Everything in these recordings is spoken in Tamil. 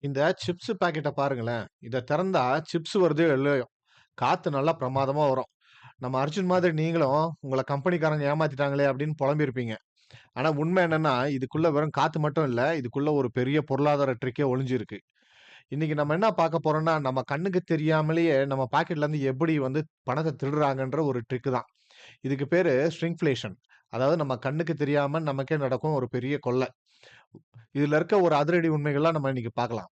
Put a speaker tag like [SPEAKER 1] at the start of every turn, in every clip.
[SPEAKER 1] இந்த சிப்ஸ் பாக்கெட்ட பாருங்களேன். இத திறந்தா சிப்ஸ் வருதோ இல்லையோ, காத்து நல்லா பிரமாதமா வரும். நம்ம அர்ஜுன் மாதிரி நீங்களும் உங்கள கம்பெனிக்காரங்க ஏமாத்திட்டாங்களே அப்படின்னு புலம்பியிருப்பீங்க. ஆனா உண்மை என்னன்னா, இதுக்குள்ள வெறும் காத்து மட்டும் இல்ல. இதுக்குள்ள ஒரு பெரிய பொருளாதார ட்ரிக்கே ஒளிஞ்சிருக்கு. இன்னைக்கு நம்ம என்ன பார்க்க போறோம்னா, நம்ம கண்ணுக்கு தெரியாமலேயே நம்ம பாக்கெட்ல இருந்து எப்படி வந்து பணத்த திருடுறாங்கன்ற ஒரு ட்ரிக் தான். இதுக்கு பேரு ஸ்ட்ரிங்ஃப்ளேஷன். அதாவது நம்ம கண்ணுக்கு தெரியாம நமக்கே நடக்கும் ஒரு பெரிய கொள்ள. இதுல இருக்க ஒரு அதிரடி உண்மைகள்லாம் நம்ம இன்னைக்கு பார்க்கலாம்.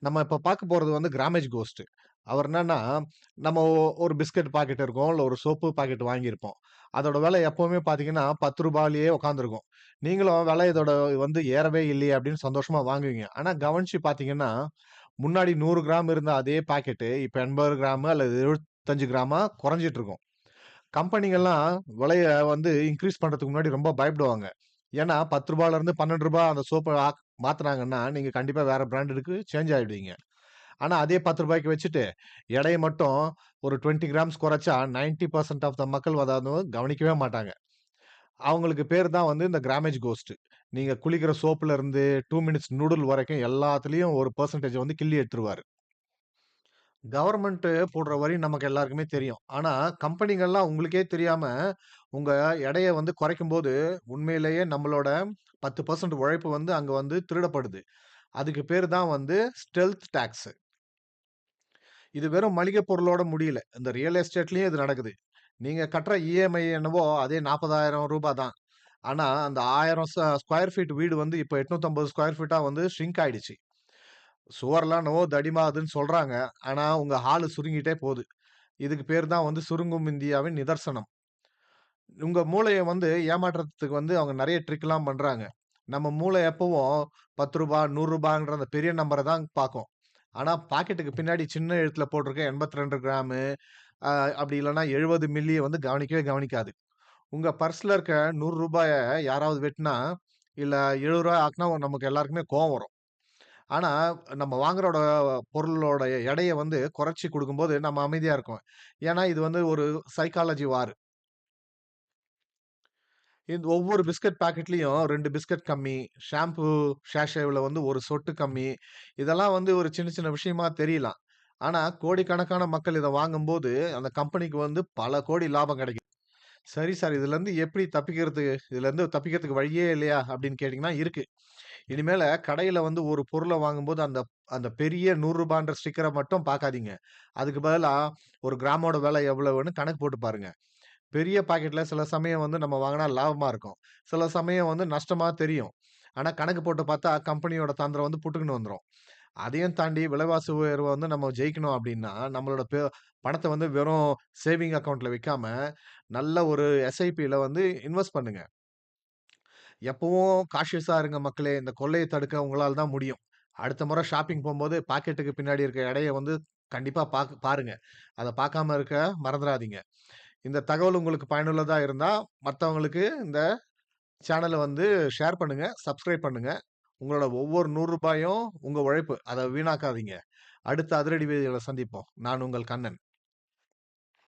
[SPEAKER 1] நம்ம இப்ப பார்க்க போறது வந்து கிராமேஜ் கோஸ்ட். அவர் என்னன்னா, நம்ம ஒரு பிஸ்கட் பாக்கெட் இருக்கும். இல்ல ஒரு சோப்பு பாக்கெட் வாங்கியிருப்போம். அதோட விலை எப்பவுமே பார்த்தீங்கன்னா, ரூ. 10லயே உட்கார்ந்திருக்கும். நீங்களும் விலை இதோட வந்து ஏறவே இல்லையே அப்படின்னு சந்தோஷமா வாங்குவீங்க. ஆனா கவனிச்சு பார்த்தீங்கன்னா, முன்னாடி 100 கிராம் இருந்த அதே பாக்கெட்டு இப்ப 80 கிராம் அல்லது 75 கிராமா குறைஞ்சிட்டு இருக்கும். கம்பெனிகள்லாம் விலைய வந்து இன்கிரீஸ் பண்றதுக்கு முன்னாடி ரொம்ப பயப்படுவாங்க. ஏன்னா ரூ. 10ல இருந்து ரூ. 12 அந்த சோப்ப மாத்துனாங்கன்னா, நீங்க கண்டிப்பா வேற பிராண்டடுக்கு சேஞ்ச் ஆயிடுவீங்க. ஆனா அதே ரூ. 10க்கு வச்சுட்டு, எடைய மட்டும் ஒரு 20 கிராம்ஸ் குறைச்சா 90% ஆஃப் த மக்கள் அதாவது கவனிக்கவே மாட்டாங்க. அவங்களுக்கு பேரு தான் வந்து இந்த கிராமேஜ் கோஸ்ட். நீங்க குளிக்கிற சோப்புல இருந்து 2 மினிட்ஸ் நூடுல் வரைக்கும் எல்லாத்துலயும் ஒரு பெர்சன்டேஜ் வந்து கிள்ளி எடுத்துருவாரு. கவர்மெண்ட் போடுற வரி நமக்கு எல்லாருக்குமே தெரியும். ஆனா, கம்பெனிகள்லாம் உங்களுக்கே தெரியாம, உங்க எடைய வந்து குறைக்கும்போது, உண்மையிலேயே நம்மளோட 10% உழைப்பு வந்து அங்க வந்து திருடப்படுது. அதுக்கு பேரு தான் வந்து ஸ்டெல்த் டாக்ஸ். இது வெறும் மளிகை பொருளோட முடியல. இந்த ரியல் எஸ்டேட்லயும் இது நடக்குது. நீங்க கட்டுற இஎம்ஐ என்னவோ அதே ரூ. 40,000 தான். ஆனா, அந்த 1000 ஸ்கொயர் ஃபீட் வீடு வந்து இப்ப 850 ஸ்கொயர் ஃபீட்டா வந்து ஷ்ரிங்க் ஆயிடுச்சு. சுவர்லாம் என்னவோ தடிமாதுன்னு சொல்றாங்க. ஆனா, உங்க ஹாலு சுருங்கிட்டே போது. இதுக்கு பேர் தான் வந்து சுருங்கும் இந்தியாவின் நிதர்சனம். உங்க மூளைய வந்து ஏமாற்றத்துக்கு வந்து அவங்க நெறைய ட்ரிக்லாம் பண்றாங்க. நம்ம மூளை எப்பவும் ரூ. 10 ரூ. 100ன்ற அந்த பெரிய நம்பர தான் பாக்கும். ஆனா பாக்கெட்டுக்கு பின்னாடி சின்ன எழுத்துல போட்டிருக்க 82 கிராமு, அ அப்படி இல்லன்னா 70 மில்லிய வந்து கவனிக்கவே கவனிக்காது. உங்க பர்ஸ்ல இருக்க ரூ. 100 யாராவது வெட்டுனா, இல்ல ரூ. 70 ஆக்குனா நமக்கு எல்லாருக்குமே கோவம் வரும். ஆனா நம்ம வாங்குறோட பொருளோட எடைய வந்து குறைச்சு குடுக்கும்போது நம்ம அமைதியா இருக்கோம். ஏன்னா இது வந்து ஒரு சைக்காலஜி வார். இந்த ஒவ்வொரு பிஸ்கட் பாக்கெட்லயும் 2 பிஸ்கட் கம்மி, ஷாம்பு சாஷேவுல வந்து 1 சொட்டு கம்மி. இதெல்லாம் வந்து ஒரு சின்ன சின்ன விஷயமா தெரியலாம். ஆனா, கோடிக்கணக்கான மக்கள் இத வாங்கும்போது, அந்த கம்பெனிக்கு வந்து பல கோடி லாபம் கிடைக்குது. சரி சார், இதுலருந்து எப்படி தப்பிக்கிறது? இதுலருந்து தப்பிக்கிறதுக்கு வழியே இல்லையா? அப்படின்னு கேட்டீங்கன்னா, இருக்கு. இனிமேல கடையில வந்து ஒரு பொருள வாங்கும்போது, அந்த அந்த பெரிய ரூ. 100ன்ற ஸ்டிக்கர மட்டும் பாக்காதீங்க. அதுக்கு பதிலா, ஒரு கிராமோட விலை எவ்வளவுன்னு கணக்கு போட்டு பாருங்க. பெரிய பாக்கெட்ல சில சமயம் வந்து நம்ம வாங்குனா லாபமா இருக்கும். சில சமயம் வந்து நஷ்டமா தெரியும். ஆனா கணக்கு போட்டு பார்த்தா கம்பெனியோட தந்திரம் வந்து புட்டுக்குன்னு வந்துரும். அதையும் தாண்டி விலைவாசி உயர்வ வந்து நம்ம ஜெயிக்கணும் அப்டின்னா, நம்மளோட பணத்த வந்து வெறும் சேவிங் அக்கவுண்ட்ல வைக்காம, நல்ல ஒரு எஸ்ஐபில வந்து இன்வெஸ்ட் பண்ணுங்க. எப்பவும் காஷியஸா இருங்க மக்களே. இந்த கொள்ளைய தடுக்க உங்களால தான் முடியும். அடுத்த முறை ஷாப்பிங் போம்போது பாக்கெட்டுக்கு பின்னாடி இருக்க எடைய வந்து கண்டிப்பா பாருங்க. அத பார்க்காம இருக்க மறந்துறாதீங்க. இந்த தகவல் உங்களுக்கு பயனுள்ளதா இருந்தா, மத்தவங்களுக்கு இந்த சேனல வந்து ஷேர் பண்ணுங்க, சப்ஸ்கிரைப் பண்ணுங்க. உங்களோட ஒவ்வொரு ரூ. 100யும் உங்க உழைப்பு. அத வீணாக்காதீங்க. அடுத்த அதிரடி வீடியோல சந்திப்போம். நான் உங்கள் கண்ணன்.